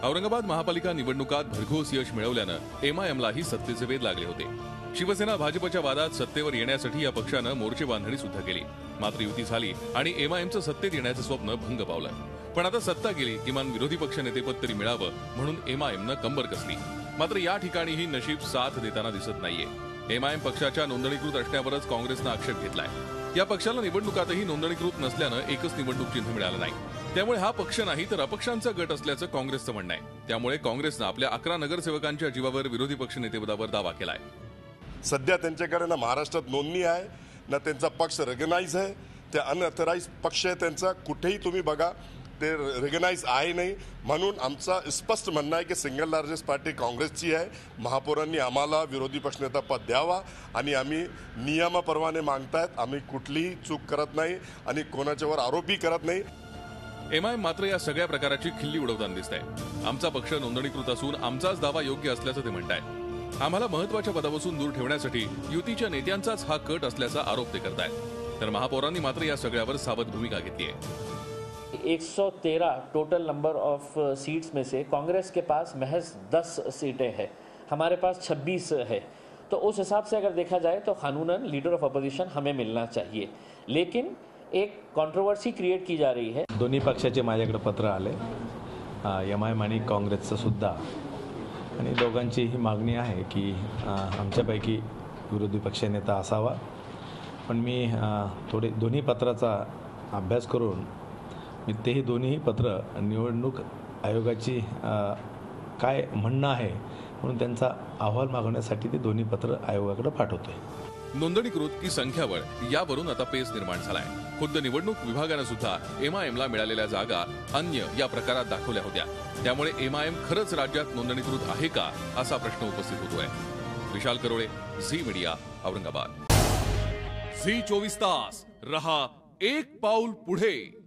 औरंगाबाद महापालिका निवडणुकात भरघोस यश मिळवल्यानं एमआयएमलाही सत्तेचे वेध लागले होते। शिवसेना भाजपच्या वादात सत्तेवर येण्यासाठी या पक्षानं मोर्चे बांधणी सुद्धा केली। मात्र युती झाली आणि एमआयएमचं सत्तेत येण्याचं स्वप्न भंग पावलं। पण आता सत्ता गेली, किमान विरोधी पक्ष नेतेपद तरी मिळावं म्हणून एमआयएमनं कंबर कसली। मात्र या ठिकाणीही नशीब साथ देताना दिसत नाहीये। एमआयएम पक्षाच्या नोंदणीकृत असण्यावरच काँग्रेसनं आक्षेप घेतलाय। या पक्षाला निवडणुकातही नोंदणीकृत नसल्यानं एकच निवडणूक चिन्ह मिळालं नाही। त्यामुळे हा पक्ष नाही तर अपक्षांचा गट असल्याचं काँग्रेसचं म्हणणं आहे। त्यामुळे काँग्रेसनं आपल्या 11 नगरसेवकांच्या जीवावर विरोधी पक्ष नेतेपदावर दावा केलाय। सध्या त्यांच्याकडे ना महाराष्ट्रात नोंदणी आहे ना त्यांचा पक्ष रेकग्नाइज आहे। ते अनऑथराइज पक्ष आहे त्यांचा, कुठेही तुम्ही बघा ते रेकग्नाइज आहे नाही। म्हणून आमचा स्पष्ट म्हणणं आहे की सिंगल लार्जेस्ट पार्टी काँग्रेसची आहे। महापौरांनी आम्हाला विरोधी पक्षनेता पद द्यावा आणि आम्ही नियमाप्रमाणे मागतायत। आम्ही कुठलीही चूक करत नाही आणि कोणाच्यावर आरोपही करत नाही। एमआयएम मात्र या सगळ्या प्रकाराची खिल्ली उडवताना दिसतंय। आमचा पक्ष नोंदणीकृत असून आमचाच दावा योग्य असल्याचं ते म्हणतायत। आम्हाला महत्वाच्या पदापासून दूर ठेवण्यासाठी युतीच्या नेत्यांचाच हा कट असल्याचा आरोप ते करतायत। तर महापौरांनी मात्र या सगळ्यावर सावध भूमिका घेतली आहे। 113 टोटल नंबर ऑफ सीट्स में से कांग्रेस के पास महज 10 सीटें हैं, हमारे पास 26 है। तो उस हिसाब से अगर देखा जाए तो कानूनन लीडर ऑफ अपोजिशन हमें मिलना चाहिए, लेकिन एक कंट्रोवर्सी क्रिएट की जा रही है। दोन्ही पक्षाचे माझ्याकडे पत्र आले, एमआयएम आणि काँग्रेसचं सुद्धा, आणि दोघांची ही मागणी आहे की आमच्यापैकी विरोधी पक्षनेता असावा। पण मी थोडे दोन्ही पत्राचा अभ्यास करून मी तेही दोन्ही पत्र निवडणूक आयोगाची काय म्हणणं आहे म्हणून त्यांचा अहवाल मागवण्यासाठी ते दोन्ही पत्र आयोगाकडे पाठवतोय। नोंदणीकृत की संख्याबळ यावरून आता पेच निर्माण झालाय। खुद्द निवडणूक विभागानं सुद्धा एमआयएमला मिळालेल्या जागा अन्य या प्रकारात दाखवल्या होत्या। त्यामुळे एमआयएम खरंच राज्यात नोंदणीकृत आहे का असा प्रश्न उपस्थित होतोय। विशाल करोळे, झी मीडिया, औरंगाबाद। झी 24 तास रहा एक पाऊल पुढे।